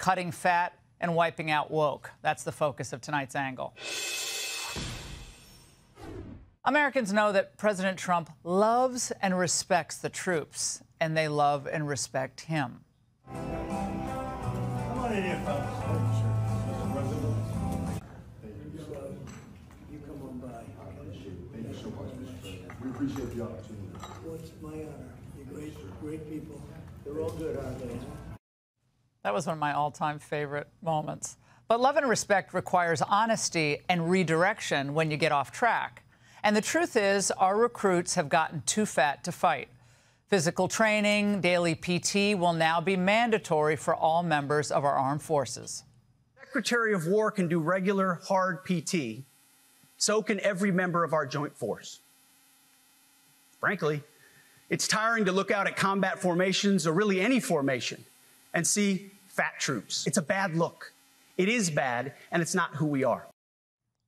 cutting fat, and wiping out woke. That's the focus of tonight's angle. Americans know that President Trump loves and respects the troops, and they love and respect him. Come on in here, fellas. You come on by. Thank you so much, Mr. President. We appreciate the opportunity. Well, it's my honor. You're great people. They're all good, aren't they? That was one of my all-time favorite moments. But love and respect requires honesty and redirection when you get off track. And the truth is, our recruits have gotten too fat to fight. Physical training, daily PT will now be mandatory for all members of our armed forces. Secretary of War can do regular, hard PT. So can every member of our joint force. Frankly, it's tiring to look out at combat formations, or really any formation, and see fat troops. It's a bad look. It is bad, and it's not who we are.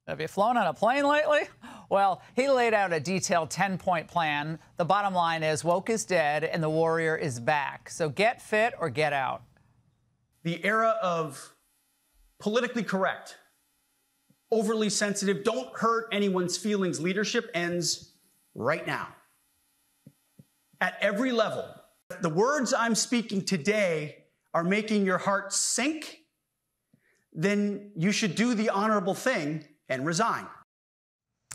Have you flown on a plane lately? Well, he laid out a detailed 10-point plan. The bottom line is woke is dead and the warrior is back. So get fit or get out. The era of politically correct, overly sensitive, don't hurt anyone's feelings leadership ends right now. At every level, the words I'm speaking today are making your heart sink, then you should do the honorable thing and resign.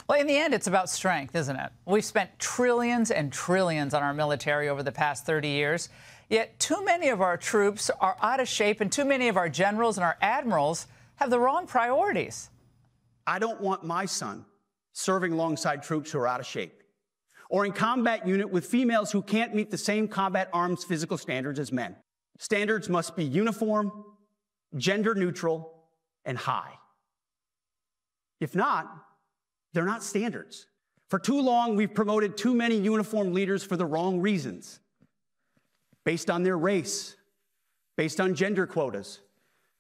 Well, in the end, it's about strength, isn't it? We've spent trillions and trillions on our military over the past 30 years, yet too many of our troops are out of shape and too many of our generals and our admirals have the wrong priorities. I don't want my son serving alongside troops who are out of shape, or in combat unit with females who can't meet the same combat arms physical standards as men. Standards must be uniform, gender neutral, and high. If not, they're not standards. For too long, we've promoted too many uniformed leaders for the wrong reasons, based on their race, based on gender quotas,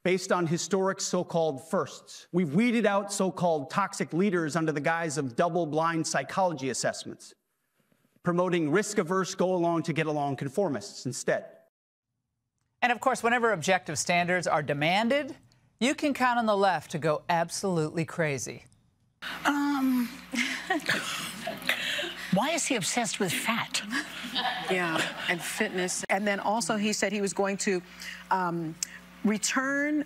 based on historic so-called firsts. We've weeded out so-called toxic leaders under the guise of double-blind psychology assessments, promoting risk-averse, go-along-to-get-along conformists instead. And, of course, whenever objective standards are demanded, you can count on the left to go absolutely crazy. Why is he obsessed with fat? Yeah, and fitness. And then also he said he was going to return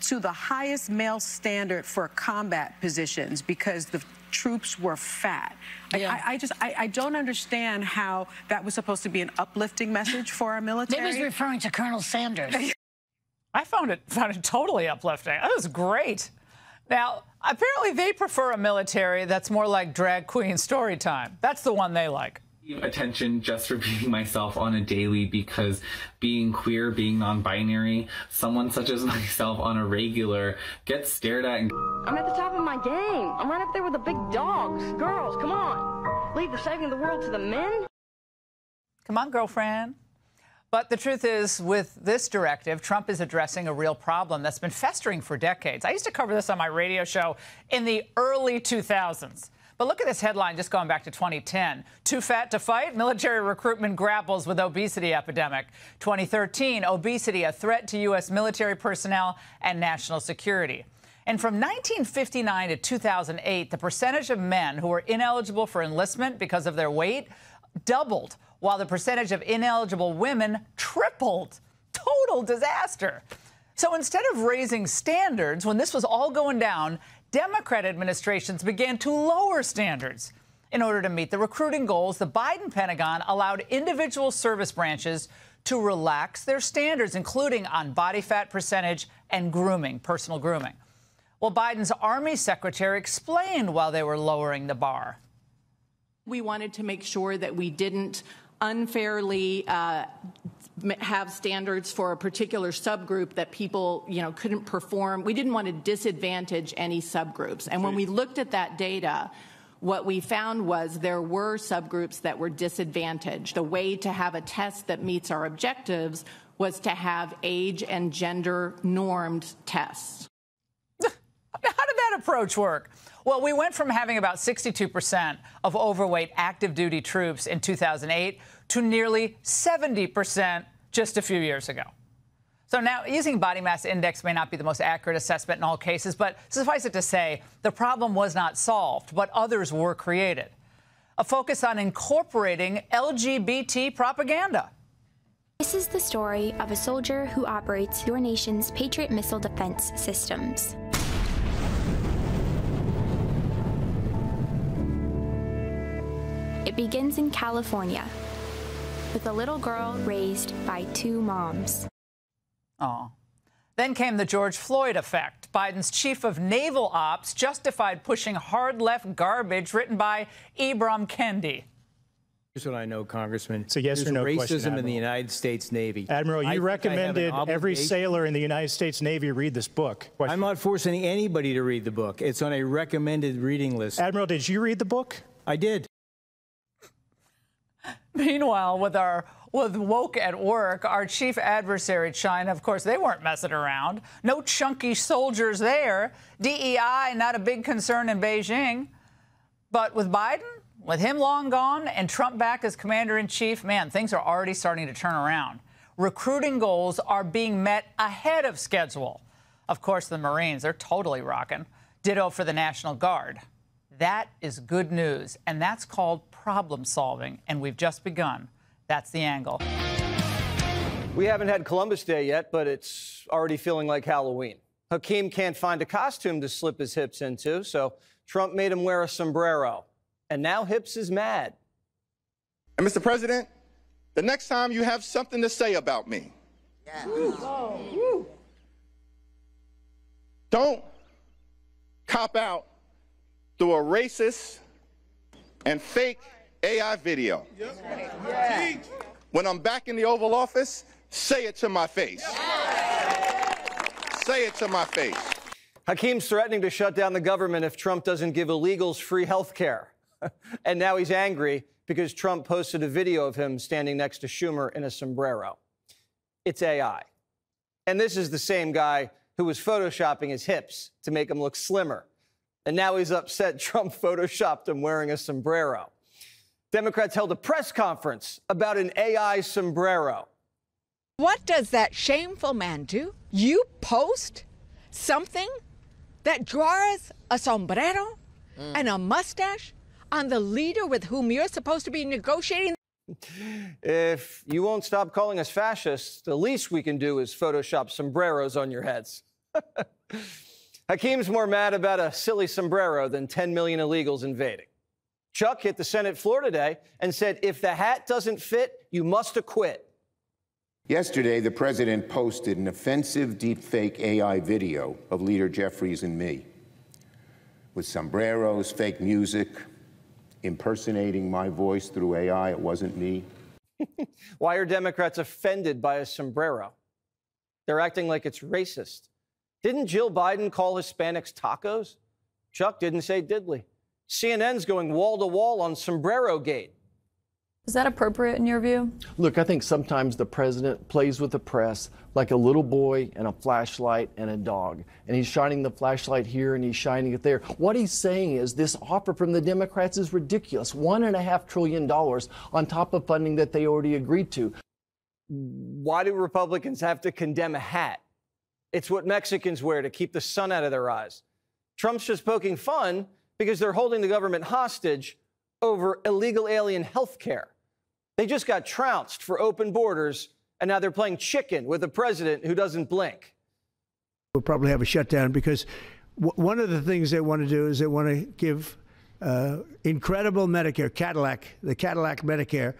to the highest male standard for combat positions because the troops were fat. Yeah. I don't understand how that was supposed to be an uplifting message for our military. Maybe he's referring to Colonel Sanders. I found it totally uplifting. That was great. Now, apparently they prefer a military that's more like drag queen story time. That's the one they like. Attention just for being myself on a daily, because being queer, being non-binary, someone such as myself on a regular gets stared at. And I'm at the top of my game. I'm right up there with the big dogs. Girls, come on. Leave the saving the world to the men. Come on, girlfriend. But the truth is, with this directive, Trump is addressing a real problem that's been festering for decades. I used to cover this on my radio show in the early 2000s. But look at this headline just going back to 2010. Too fat to fight? Military recruitment grapples with obesity epidemic. 2013, obesity, a threat to U.S. military personnel and national security. And from 1959 to 2008, the percentage of men who were ineligible for enlistment because of their weight doubled, while the percentage of ineligible women tripled. Total disaster. So instead of raising standards, when this was all going down, Democrat administrations began to lower standards. In order to meet the recruiting goals, the Biden Pentagon allowed individual service branches to relax their standards, including on body fat percentage and grooming, personal grooming. Well, Biden's Army Secretary explained why they were lowering the bar. We wanted to make sure that we didn't unfairly have standards for a particular subgroup that people, couldn't perform. We didn't want to disadvantage any subgroups. And when we looked at that data, what we found was there were subgroups that were disadvantaged. The way to have a test that meets our objectives was to have age and gender normed tests. How did that approach work? Well, we went from having about 62% of overweight active duty troops in 2008 to nearly 70% just a few years ago. So now, using body mass index may not be the most accurate assessment in all cases, but suffice it to say, the problem was not solved, but others were created. A focus on incorporating LGBT propaganda. This is the story of a soldier who operates your nation's Patriot missile defense systems. It begins in California with a little girl raised by two moms. Oh. Then came the George Floyd effect. Biden's chief of naval ops justified pushing hard left garbage written by Ibram Kendi. Here's what I know, Congressman. It's a yes or no racism question, in the Admiral. United States Navy. Admiral, you recommended every sailor in the United States Navy read this book. I'm not forcing anybody to read the book. It's on a recommended reading list. Admiral, did you read the book? I did. Meanwhile, with woke at work, our chief adversary, China, of course, they weren't messing around. No chunky soldiers there. DEI, not a big concern in Beijing. But with Biden, with him long gone and Trump back as commander-in-chief, man, things are already starting to turn around. Recruiting goals are being met ahead of schedule. Of course, the Marines, they're totally rocking. Ditto for the National Guard. That is good news, and that's called problem solving, and we've just begun. That's the angle. We haven't had Columbus Day yet, but it's already feeling like Halloween. Hakeem can't find a costume to slip his hips into, so Trump made him wear a sombrero. And now Hips is mad. And Mr. President, the next time you have something to say about me, don't cop out through a racist and fake AI video. When I'm back in the Oval Office, say it to my face. Say it to my face. Hakeem's threatening to shut down the government if Trump doesn't give illegals free health care. And now he's angry because Trump posted a video of him standing next to Schumer in a sombrero. It's AI. And this is the same guy who was photoshopping his hips to make him look slimmer. And now he's upset Trump photoshopped him wearing a sombrero. Democrats held a press conference about an AI sombrero. What does that shameful man do? You post something that draws a sombrero and a mustache on the leader with whom you're supposed to be negotiating? If you won't stop calling us fascists, the least we can do is Photoshop sombreros on your heads. Hakeem's more mad about a silly sombrero than 10 million illegals invading. Chuck hit the Senate floor today and said, if the hat doesn't fit, you must acquit. Yesterday, the president posted an offensive deepfake AI video of Leader Jeffries and me with sombreros, fake music, impersonating my voice through AI. It wasn't me. Why are Democrats offended by a sombrero? They're acting like it's racist. Didn't Jill Biden call Hispanics tacos? Chuck didn't say diddly. CNN's going wall to wall on sombrero gate. Is that appropriate in your view? Look, I think sometimes the president plays with the press like a little boy and a flashlight and a dog. And he's shining the flashlight here and he's shining it there. What he's saying is this offer from the Democrats is ridiculous. $1.5 trillion on top of funding that they already agreed to. Why do Republicans have to condemn a hat? It's what Mexicans wear to keep the sun out of their eyes. Trump's just poking fun because they're holding the government hostage over illegal alien health care. They just got trounced for open borders, and now they're playing chicken with a president who doesn't blink. We'll probably have a shutdown because one of the things they want to do is they want to give incredible Medicare, the Cadillac Medicare,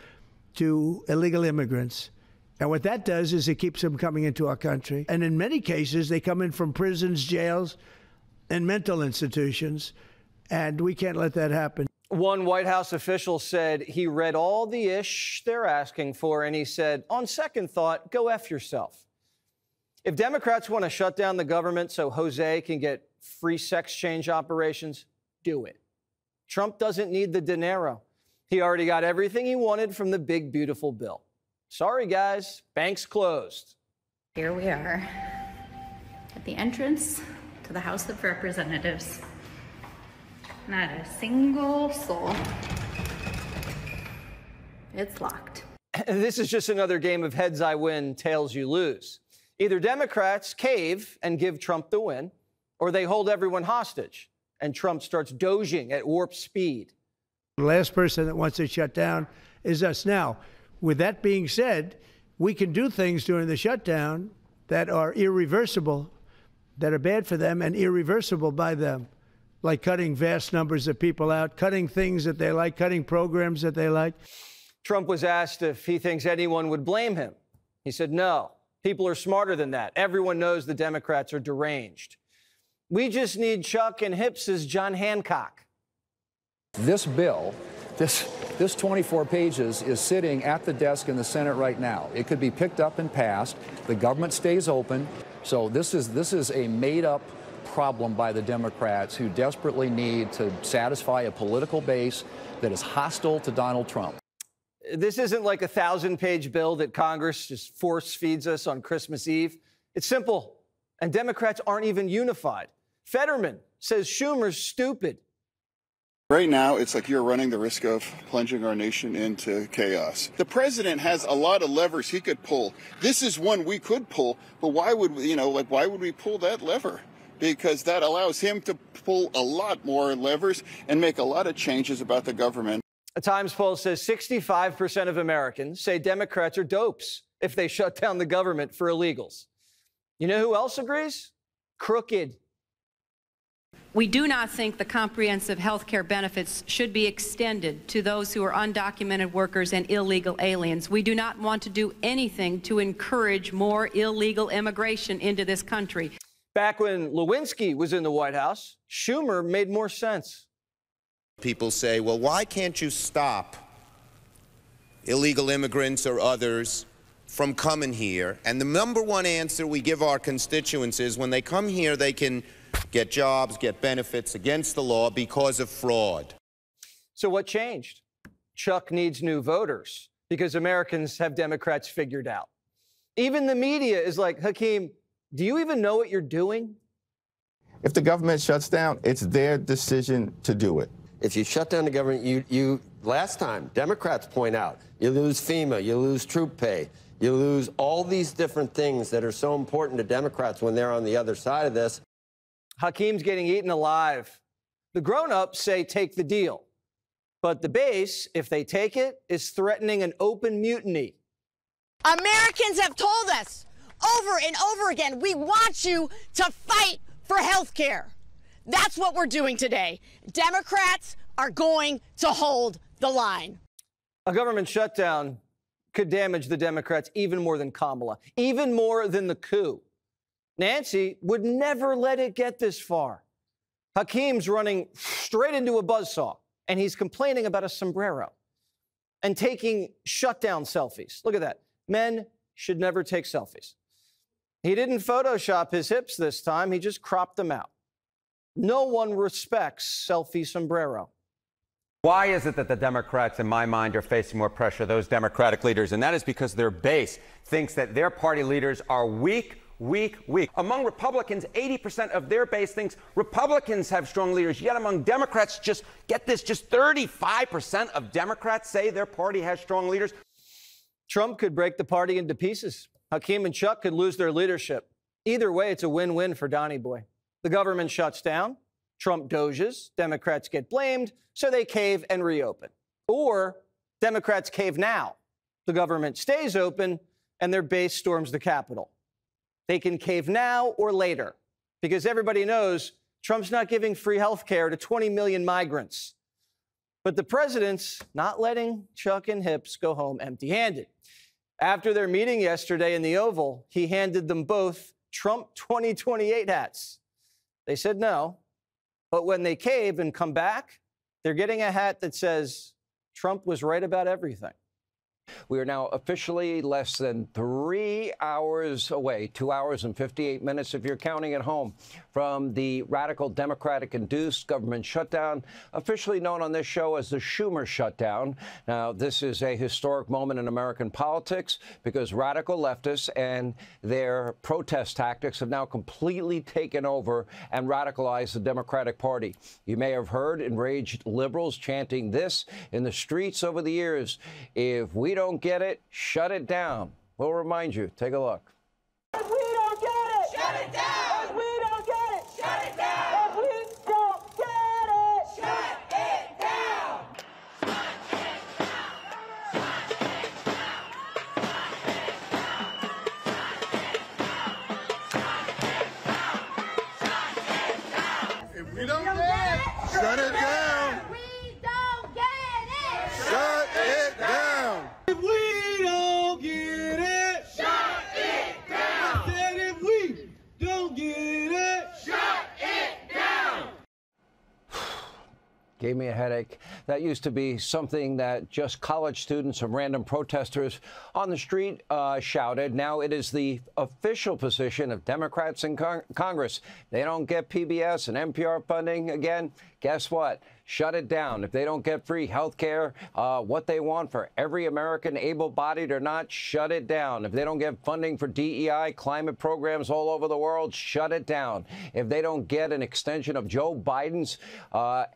to illegal immigrants. And what that does is it keeps them coming into our country. And in many cases, they come in from prisons, jails, and mental institutions. And we can't let that happen. One White House official said he read all the ish they're asking for, and he said, on second thought, go F yourself. If Democrats want to shut down the government so Jose can get free sex change operations, do it. Trump doesn't need the dinero. He already got everything he wanted from the big, beautiful bill. Sorry, guys, bank's closed. Here we are at the entrance to the House of Representatives. Not a single soul. It's locked. This is just another game of heads I win, tails you lose. Either Democrats cave and give Trump the win, or they hold everyone hostage, and Trump starts doging at warp speed. The last person that wants it shut down is us. Now, with that being said, we can do things during the shutdown that are irreversible, that are bad for them and irreversible by them, like cutting vast numbers of people out, cutting things that they like, cutting programs that they like. Trump was asked if he thinks anyone would blame him. He said, no, people are smarter than that. Everyone knows the Democrats are deranged. We just need Chuck and Hips' John Hancock. This bill, this 24 pages is sitting at the desk in the Senate right now. It could be picked up and passed. The government stays open. So this is a made-up problem by the Democrats who desperately need to satisfy a political base that is hostile to Donald Trump. This isn't like a 1,000-page bill that Congress just force feeds us on Christmas Eve. It's simple, and Democrats aren't even unified. Fetterman says Schumer's stupid. Right now, it's like you're running the risk of plunging our nation into chaos. The president has a lot of levers he could pull. This is one we could pull, but why would we pull that lever? Because that allows him to pull a lot more levers and make a lot of changes about the government. A Times poll says 65% of Americans say Democrats are dopes if they shut down the government for illegals. You know who else agrees? Crooked. We do not think the comprehensive health care benefits should be extended to those who are undocumented workers and illegal aliens. We do not want to do anything to encourage more illegal immigration into this country. Back when Lewinsky was in the White House, Schumer made more sense. People say, well, why can't you stop illegal immigrants or others from coming here? And the number one answer we give our constituents is when they come here, they can get jobs, get benefits against the law because of fraud. So what changed? Chuck needs new voters because Americans have Democrats figured out. Even the media is like, Hakeem, do you even know what you're doing? If the government shuts down, it's their decision to do it. If you shut down the government, last time, Democrats point out, you lose FEMA, you lose troop pay, you lose all these different things that are so important to Democrats when they're on the other side of this. Hakeem's getting eaten alive. The grown-ups say take the deal. But the base, if they take it, is threatening an open mutiny. Americans have told us over and over again, we want you to fight for health care. That's what we're doing today. Democrats are going to hold the line. A government shutdown could damage the Democrats even more than Kamala, even more than the coup. Nancy would never let it get this far. Hakeem's running straight into a buzzsaw, and he's complaining about a sombrero and taking shutdown selfies. Look at that. Men should never take selfies. He didn't Photoshop his hips this time. He just cropped them out. No one respects selfie sombrero. Why is it that the Democrats, in my mind, are facing more pressure, those Democratic leaders? And that is because their base thinks that their party leaders are weak. Among Republicans, 80% of their base thinks Republicans have strong leaders. Yet among Democrats, just get this, just 35% of Democrats say their party has strong leaders. Trump could break the party into pieces. Hakeem and Chuck could lose their leadership. Either way, it's a win-win for Donnie Boy. The government shuts down, Trump doges, Democrats get blamed, so they cave and reopen. Or Democrats cave now. The government stays open, and their base storms the Capitol. They can cave now or later, because everybody knows Trump's not giving free health care to 20 million migrants. But the president's not letting Chuck and Hips go home empty-handed. After their meeting yesterday in the Oval, he handed them both Trump 2028 hats. They said no, but when they cave and come back, they're getting a hat that says Trump was right about everything. We are now officially less than 3 hours away, 2 hours and 58 minutes if you're counting at home, from the radical Democratic-induced government shutdown, officially known on this show as the Schumer shutdown. Now, this is a historic moment in American politics because radical leftists and their protest tactics have now completely taken over and radicalized the Democratic Party. You may have heard enraged liberals chanting this in the streets over the years: if we don't get it, shut it down. We'll remind you. Take a look. We don't get it. Shut it down. We don't get it. Shut it down. If we don't get it, shut it down. I said if we don't get it, shut it down. Gave me a headache. That used to be something that just college students and random protesters on the street shouted. Now it is the official position of Democrats in Congress. They don't get PBS and NPR funding again. Guess what? Shut it down. If they don't get free health care, what they want for every American, able-bodied or not, shut it down. If they don't get funding for DEI, climate programs all over the world, shut it down. If they don't get an extension of Joe Biden's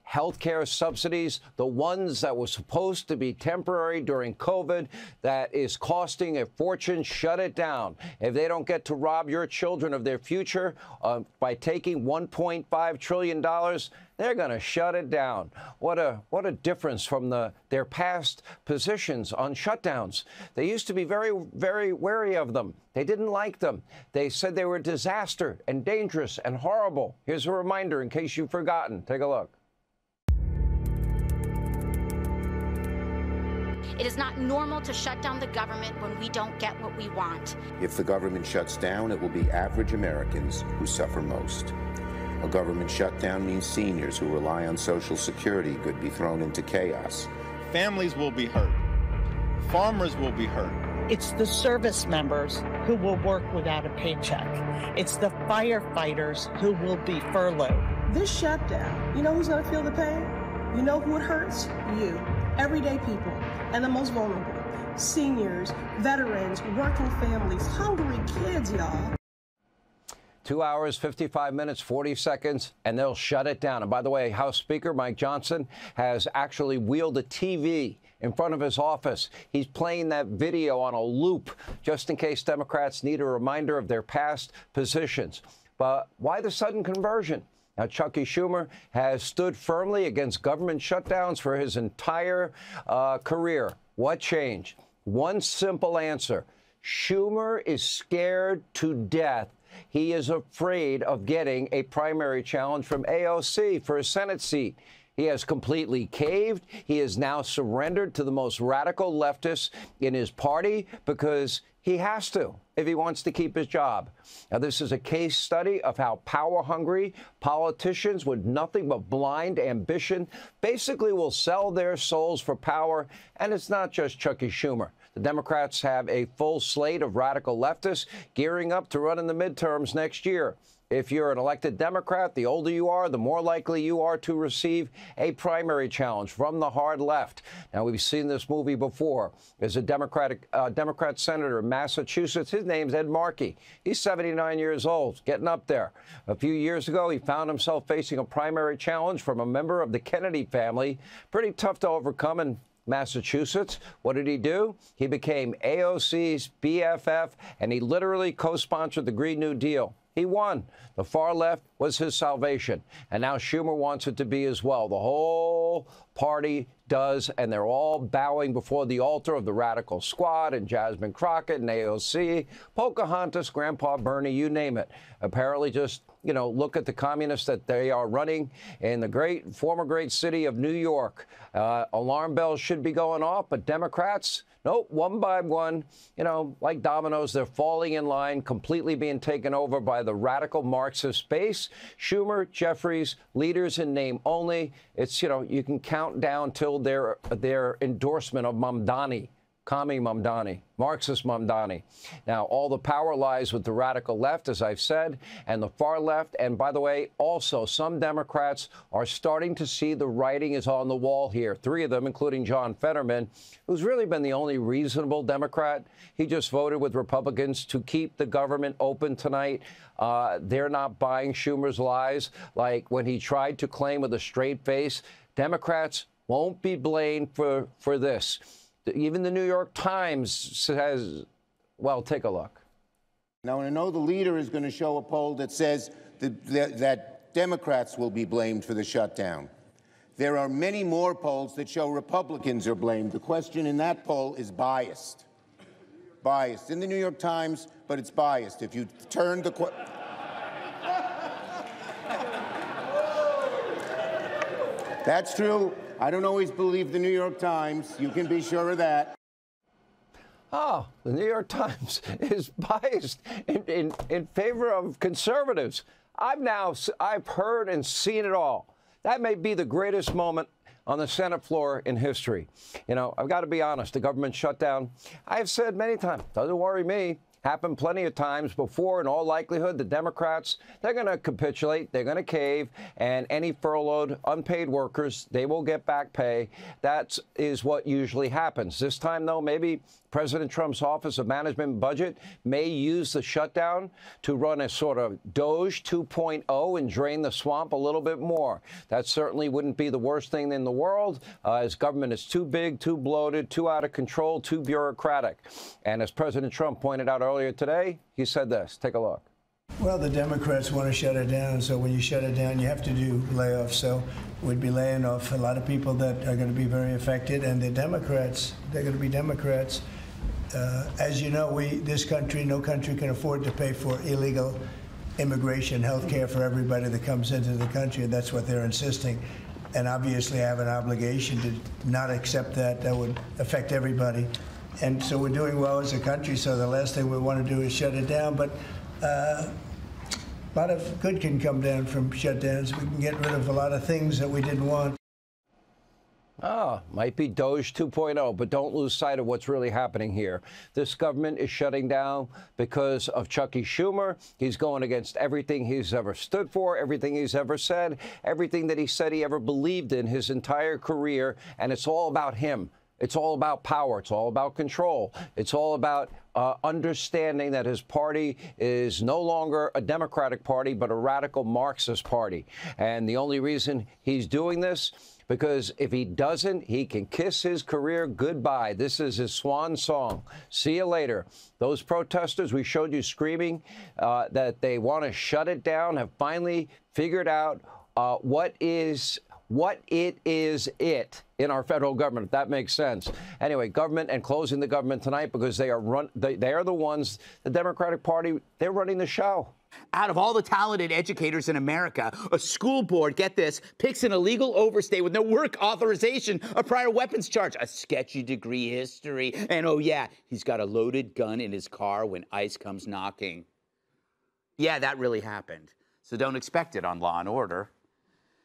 health care subsidies, the ones that were supposed to be temporary during COVID, that is costing a fortune, shut it down. If they don't get to rob your children of their future by taking $1.5 trillion, they're going to shut it down. What a difference from their past positions on shutdowns. They used to be very, very wary of them. They didn't like them. They said they were a disaster and dangerous and horrible. Here's a reminder in case you've forgotten. Take a look. It is not normal to shut down the government when we don't get what we want. If the government shuts down, it will be average Americans who suffer most. A government shutdown means seniors who rely on Social Security could be thrown into chaos. Families will be hurt. Farmers will be hurt. It's the service members who will work without a paycheck. It's the firefighters who will be furloughed. This shutdown, you know who's going to feel the pain? You know who it hurts? You. Everyday people and the most vulnerable. Seniors, veterans, working families, hungry kids, y'all. 2 hours, 55 minutes, 40 seconds, and they'll shut it down. And by the way, House Speaker Mike Johnson has actually wheeled a TV in front of his office. He's playing that video on a loop just in case Democrats need a reminder of their past positions. But why the sudden conversion? Now, Chucky Schumer has stood firmly against government shutdowns for his entire career. What changed? One simple answer. Schumer is scared to death. He is afraid of getting a primary challenge from AOC for a Senate seat. He has completely caved. He has now surrendered to the most radical leftists in his party because he has to if he wants to keep his job. Now, this is a case study of how power-hungry politicians with nothing but blind ambition basically will sell their souls for power. And it's not just Chucky Schumer. The Democrats have a full slate of radical leftists gearing up to run in the midterms next year. If you're an elected Democrat, the older you are, the more likely you are to receive a primary challenge from the hard left. Now, we've seen this movie before. There's a Democrat senator in Massachusetts. His name's Ed Markey. He's 79 years old, getting up there. A few years ago, he found himself facing a primary challenge from a member of the Kennedy family. Pretty tough to overcome in Massachusetts. What did he do? He became AOC's BFF, and he literally co-sponsored the Green New Deal. He won. The far left was his salvation. And now Schumer wants it to be as well. The whole party does, and they're all bowing before the altar of the radical squad and Jasmine Crockett and AOC, Pocahontas, Grandpa Bernie, you name it. Apparently just, you know, look at the communists that they are running in the former great city of New York. Alarm bells should be going off, but Democrats, nope, one by one, you know, like dominoes, they're falling in line, completely being taken over by the radical Marxist base. Schumer, Jeffries, leaders in name only. It's, you know, you can count down till their endorsement of Mamdani. Commie Mamdani, Marxist Mamdani. Now, all the power lies with the radical left, as I've said, and the far left. And by the way, also, some Democrats are starting to see the writing is on the wall here. 3 of them, including John Fetterman, who's really been the only reasonable Democrat. He just voted with Republicans to keep the government open tonight. They're not buying Schumer's lies, like when he tried to claim with a straight face, Democrats won't be blamed for this. Even the New York Times says, well, take a look. Now, I know the leader is going to show a poll that says that Democrats will be blamed for the shutdown. There are many more polls that show Republicans are blamed. The question in that poll is biased. Biased. In the New York Times, but it's biased. If you turn the That's true. I don't always believe the New York Times. You can be sure of that. Oh, the New York Times is biased in favor of conservatives. I've heard and seen it all. That may be the greatest moment on the Senate floor in history. You know, I've got to be honest, the government shutdown, I have said many times, doesn't worry me. Happened plenty of times before. In all likelihood, the Democrats, they're going to capitulate, they're going to cave, and any furloughed, unpaid workers, they will get back pay. That is what usually happens. This time, though, maybe President Trump's Office of Management and Budget may use the shutdown to run a sort of Doge 2.0 and drain the swamp a little bit more. That certainly wouldn't be the worst thing in the world, as government is too big, too bloated, too out of control, too bureaucratic. And as President Trump pointed out earlier today, he said this. Take a look. Well, the Democrats want to shut it down, so when you shut it down, you have to do layoffs. So we'd be laying off a lot of people that are going to be very affected, and the Democrats, they're going to be Democrats. As you know, this country, no country can afford to pay for illegal immigration, health care for everybody that comes into the country, and that's what they're insisting. And obviously, I have an obligation to not accept that. That would affect everybody. And so we're doing well as a country, so the last thing we want to do is shut it down. But a lot of good can come down from shutdowns. We can get rid of a lot of things that we didn't want. Might be Doge 2.0, but don't lose sight of what's really happening here. This government is shutting down because of Chucky Schumer. He's going against everything he's ever stood for, everything he's ever said, everything that he said he ever believed in his entire career, and it's all about him. It's all about power. It's all about control. It's all about understanding that his party is no longer a Democratic party, but a radical Marxist party. And the only reason he's doing this, because if he doesn't, he can kiss his career goodbye. This is his swan song. See you later. Those protesters we showed you screaming that they want to shut it down have finally figured out what it is in our federal government, if that makes sense. Anyway, government and closing the government tonight because they are the ones, the Democratic Party, they're running the show. Out of all the talented educators in America, a school board, get this, picks an illegal overstay with no work authorization, a prior weapons charge, a sketchy degree history, and oh yeah, he's got a loaded gun in his car when ICE comes knocking. Yeah, that really happened. So don't expect it on Law and Order.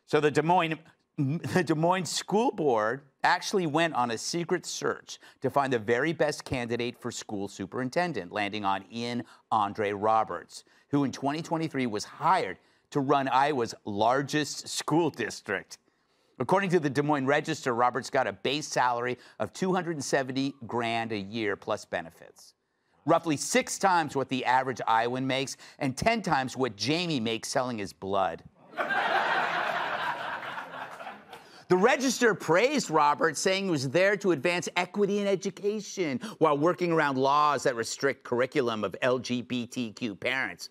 So the Des Moines School Board actually went on a secret search to find the very best candidate for school superintendent, landing on Ian Andre Roberts, who in 2023 was hired to run Iowa's largest school district. According to the Des Moines Register, Roberts got a base salary of $270,000 a year plus benefits. Roughly 6 times what the average Iowan makes and 10 times what Jamie makes selling his blood. The Register praised Roberts, saying he was there to advance equity in education while working around laws that restrict curriculum of LGBTQ parents.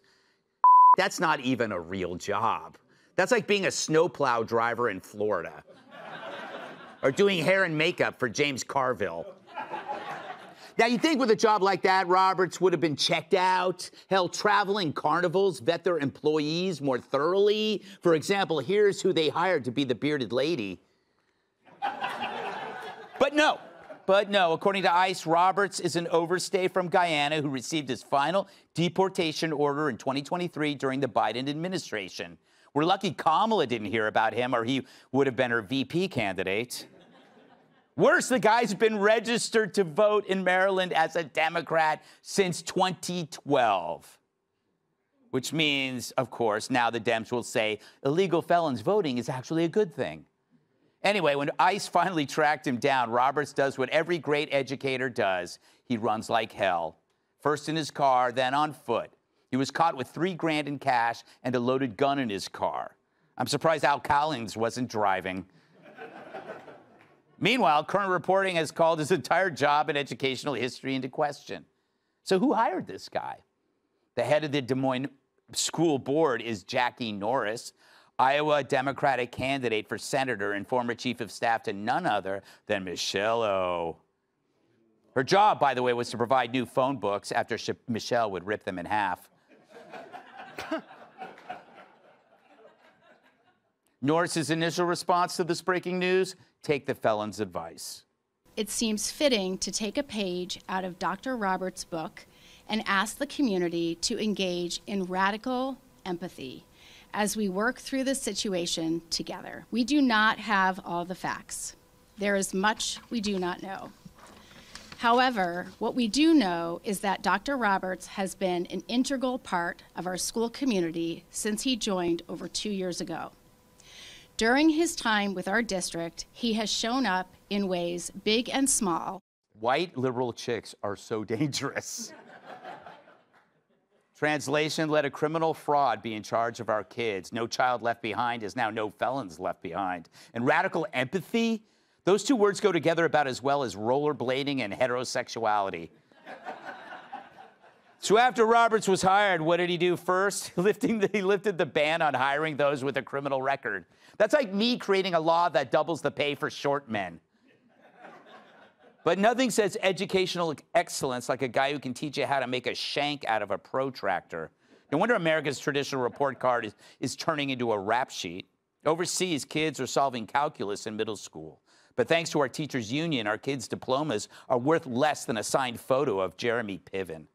That's not even a real job. That's like being a snowplow driver in Florida or doing hair and makeup for James Carville. Now, you'd think with a job like that, Roberts would have been checked out. Hell, traveling carnivals vet their employees more thoroughly. For example, here's who they hired to be the bearded lady. But no. According to ICE, Roberts is an overstay from Guyana who received his final deportation order in 2023 during the Biden administration. We're lucky Kamala didn't hear about him, or he would have been her VP candidate. Worse, the guy's been registered to vote in Maryland as a Democrat since 2012. Which means, of course, now the Dems will say illegal felons voting is actually a good thing. Anyway, when ICE finally tracked him down, Roberts does what every great educator does. He runs like hell. First in his car, then on foot. He was caught with $3,000 in cash and a loaded gun in his car. I'm surprised Al Collins wasn't driving. Meanwhile, current reporting has called his entire job and educational history into question. So who hired this guy? The head of the Des Moines School Board is Jackie Norris, Iowa Democratic candidate for senator and former chief of staff to none other than Michelle O. Her job, by the way, was to provide new phone books after Michelle would rip them in half. Norris's initial response to this breaking news: take the felon's advice. It seems fitting to take a page out of Dr. Roberts' book and ask the community to engage in radical empathy as we work through this situation together. We do not have all the facts. There is much we do not know. However, what we do know is that Dr. Roberts has been an integral part of our school community since he joined over 2 years ago. During his time with our district, he has shown up in ways big and small. White liberal chicks are so dangerous. Translation: let a criminal fraud be in charge of our kids. No child left behind is now no felons left behind. And radical empathy? Those two words go together about as well as rollerblading and heterosexuality. So after Roberts was hired, what did he do first? He lifted the ban on hiring those with a criminal record. That's like me creating a law that doubles the pay for short men. But nothing says educational excellence like a guy who can teach you how to make a shank out of a protractor. No wonder America's traditional report card is turning into a rap sheet. Overseas, kids are solving calculus in middle school. But thanks to our teachers' union, our kids' diplomas are worth less than a signed photo of Jeremy Piven.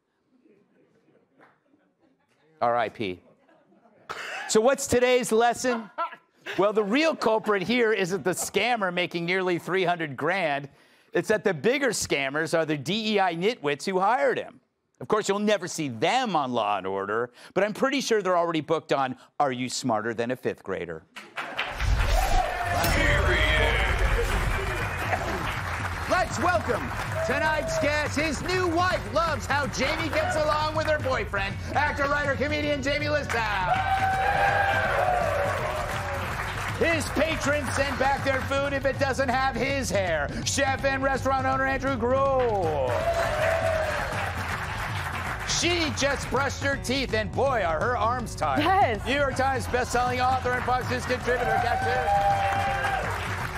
R.I.P. So what's today's lesson? Well, the real culprit here isn't the scammer making nearly 300 grand. It's that the bigger scammers are the DEI nitwits who hired him. Of course, you'll never see them on Law and Order, but I'm pretty sure they're already booked on Are You Smarter Than a Fifth Grader? Let's welcome tonight's guest. His new wife loves how Jamie gets along with her boyfriend, actor, writer, comedian Jamie Listow. His patrons send back their food if it doesn't have his hair. Chef and restaurant owner Andrew Grohl. She just brushed her teeth, and boy, are her arms tired. Yes. New York Times bestselling author and Fox News contributor,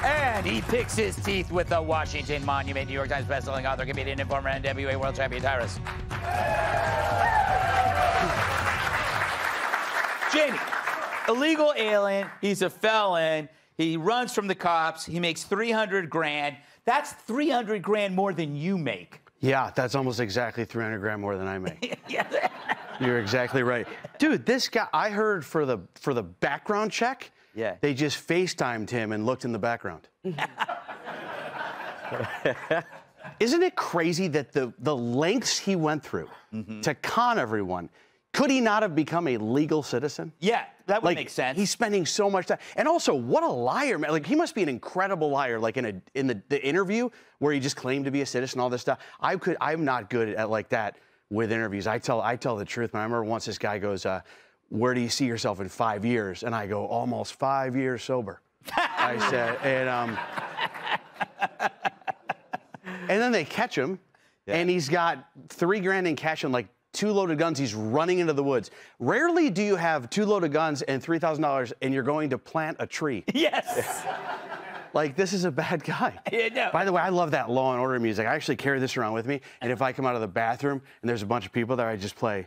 and he picks his teeth with the Washington Monument. New York Times bestselling author, comedian, and former NWA world champion Tyrus. Jamie, illegal alien. He's a felon. He runs from the cops. He makes 300 grand. That's 300 grand more than you make. Yeah, that's almost exactly 300 grand more than I make. Yeah. You're exactly right. Dude, this guy, I heard for the background check, yeah, they just FaceTimed him and looked in the background. Isn't it crazy that the lengths he went through to con everyone? Could he not have become a legal citizen? Yeah, that would make sense. He's spending so much time. And also, what a liar, man. Like, he must be an incredible liar, like in the interview where he just claimed to be a citizen, all this stuff. I'm not good at like that with interviews. I tell the truth, man. I remember once this guy goes, where do you see yourself in 5 years? And I go, almost 5 years sober. I said, and then they catch him, and he's got 3 grand in cash and like 2 loaded guns. He's running into the woods. Rarely do you have 2 loaded guns and $3,000 and you're going to plant a tree. Yes. Like, this is a bad guy. Yeah, no. By the way, I love that Law and Order music. I actually carry this around with me, and if I come out of the bathroom and there's a bunch of people there, I just play.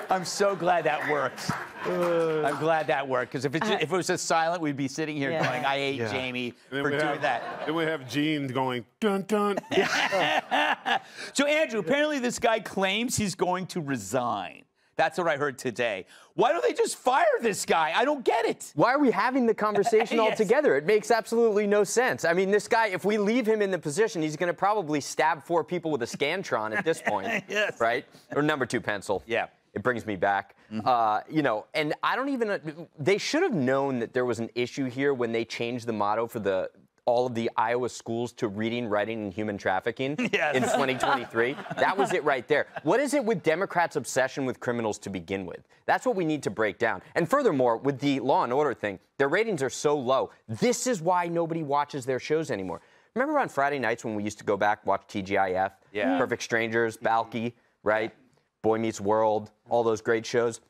I'm so glad that works. I'm glad that worked, because if it was just silent, we'd be sitting here going, I hate Jamie for doing that. Then we have Gene going, dun, dun. So, Andrew, apparently this guy claims he's going to resign. That's what I heard today. Why don't they just fire this guy? I don't get it. Why are we having the conversation altogether? It makes absolutely no sense. I mean, this guy, if we leave him in the position, he's going to probably stab 4 people with a Scantron at this point. Yes. Right? Or number 2 pencil. Yeah. It brings me back. You know, and I don't even, they should have known that there was an issue here when they changed the motto for all of the Iowa schools to reading, writing, and human trafficking in 2023. That was it right there. What is it with Democrats' obsession with criminals to begin with? That's what we need to break down. And furthermore, with the Law and Order thing, their ratings are so low. This is why nobody watches their shows anymore. Remember on Friday nights when we used to go back, watch TGIF, Perfect Strangers, Balky, right? Boy Meets World, all those great shows.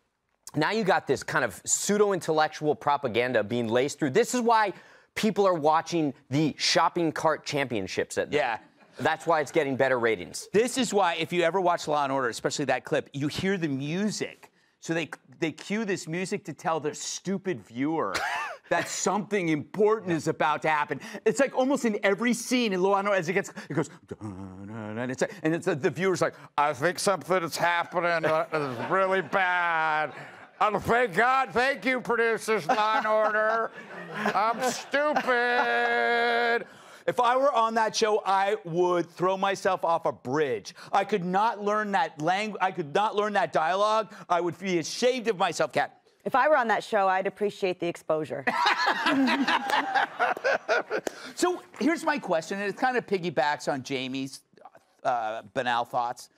Now you got this kind of pseudo-intellectual propaganda being laced through. This is why people are watching the shopping cart championships at night. That's why it's getting better ratings. This is why, if you ever watch Law & Order, especially that clip, you hear the music. So they cue this music to tell their stupid viewer that something important is about to happen. It's like almost in every scene in Law & Order, as it goes, and it's the viewer's like, I think something is happening that's really bad. Oh, thank God, thank you, producers, Law & Order. I'm stupid. If I were on that show, I would throw myself off a bridge. I could not learn that language. I could not learn that dialogue. I would be ashamed of myself, Kat. If I were on that show, I'd appreciate the exposure. So here's my question, and it kind of piggybacks on Jamie's banal thoughts.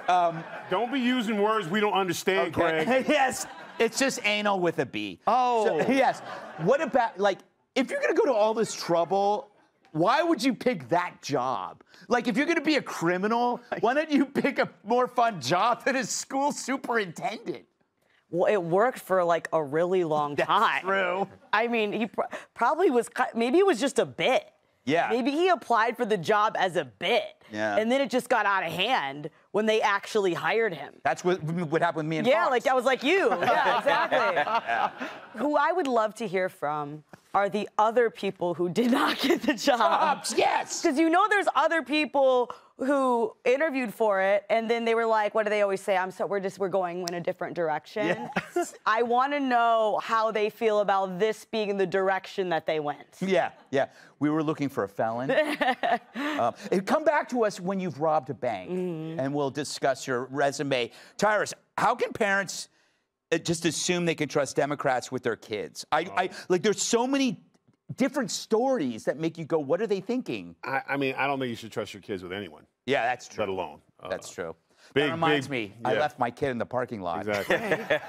Don't be using words we don't understand, Okay. Greg. Yes, it's just anal with a B. Oh. So, yes. What about, like, if you're going to go to all this trouble, why would you pick that job? Like, if you're going to be a criminal, why don't you pick a more fun job than a school superintendent? Well, it worked for like a really long time. That's true. I mean, he probably was, maybe it was just a bit. Yeah. Maybe he applied for the job as a bit. Yeah. And then it just got out of hand when they actually hired him. That's what happened with me and Yeah, Fox. like that was like you. Yeah, exactly. Who I would love to hear from are the other people who did not get the job. Jobs, yes. Because you know there's other people who interviewed for it, and then they were like, what do they always say? We're going in a different direction. Yes. I want to know how they feel about this being the direction that they went. Yeah. We were looking for a felon. Come back to us when you've robbed a bank, and we'll discuss your resume. Tyrus, how can parents just assume they can trust Democrats with their kids? Like, there's so many different stories that make you go, what are they thinking? I mean, I don't think you should trust your kids with anyone. Yeah, that's true. Let alone. That's true. Big, that reminds me, I yeah. left my kid in the parking lot. Exactly.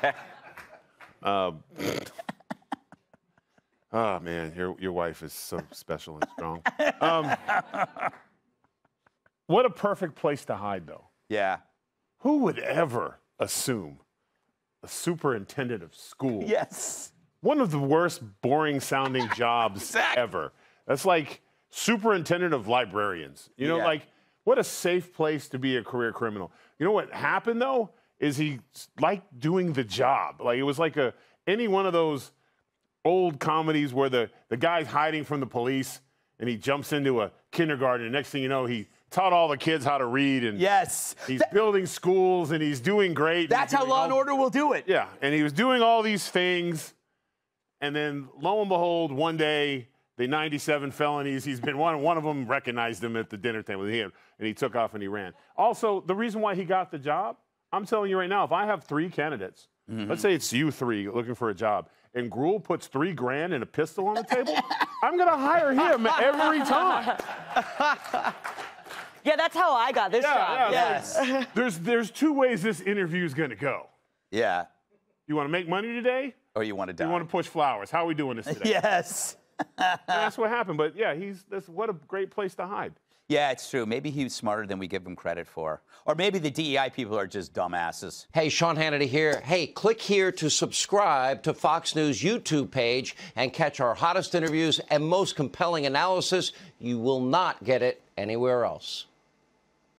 Oh, man, your wife is so special and strong. What a perfect place to hide, though. Yeah. Who would ever assume a superintendent of schools? Yes. One of the worst boring-sounding jobs ever. That's like superintendent of librarians. You know, like, what a safe place to be a career criminal. You know what happened, though, is he liked doing the job. Like, it was like any one of those old comedies where the guy's hiding from the police and he jumps into a kindergarten, and next thing you know, he taught all the kids how to read, and he's building schools, and he's doing great. That's how Law & Order will do it. Yeah, and he was doing all these things, and then lo and behold, one day, the 97 felonies, he's been one of them recognized him at the dinner table, and he took off and he ran. Also, the reason why he got the job, I'm telling you right now, if I have 3 candidates, let's say it's you 3 looking for a job, and Gruhl puts $3 grand and a pistol on the table, I'm going to hire him every time. Yeah, that's how I got this job. Yes. There's 2 ways this interview is going to go. Yeah. You want to make money today? Or you want to die? You want to push flowers? How are we doing this today? Yes. That's what happened. But yeah, what a great place to hide. Yeah, it's true. Maybe he's smarter than we give him credit for. Or maybe the DEI people are just dumbasses. Hey, Sean Hannity here. Hey, click here to subscribe to Fox News YouTube page and catch our hottest interviews and most compelling analysis. You will not get it anywhere else.